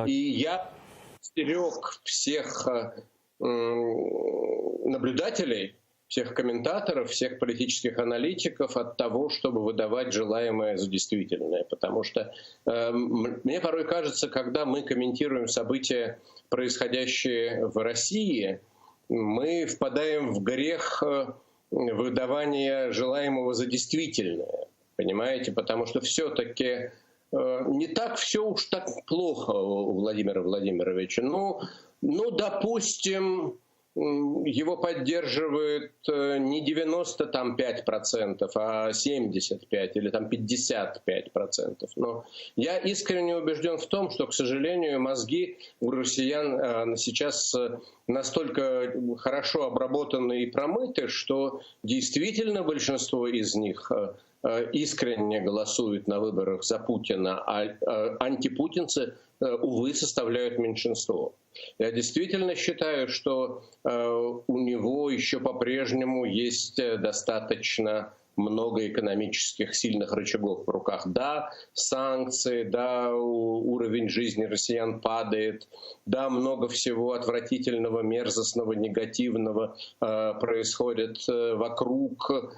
И я стерег всех наблюдателей, всех комментаторов, всех политических аналитиков от того, чтобы выдавать желаемое за действительное. Потому что мне порой кажется, когда мы комментируем события, происходящие в России, мы впадаем в грех выдавания желаемого за действительное. Понимаете? Потому что все-таки не так все уж так плохо у Владимира Владимировича. Ну, допустим, его поддерживает не 95%, а 75% или там 55%. Но я искренне убежден в том, что, к сожалению, мозги у россиян сейчас настолько хорошо обработаны и промыты, что действительно большинство из них искренне голосуют на выборах за Путина, а антипутинцы, увы, составляют меньшинство. Я действительно считаю, что у него еще по-прежнему есть достаточно много экономических сильных рычагов в руках. Да, санкции, да, уровень жизни россиян падает, да, много всего отвратительного, мерзостного, негативного происходит вокруг.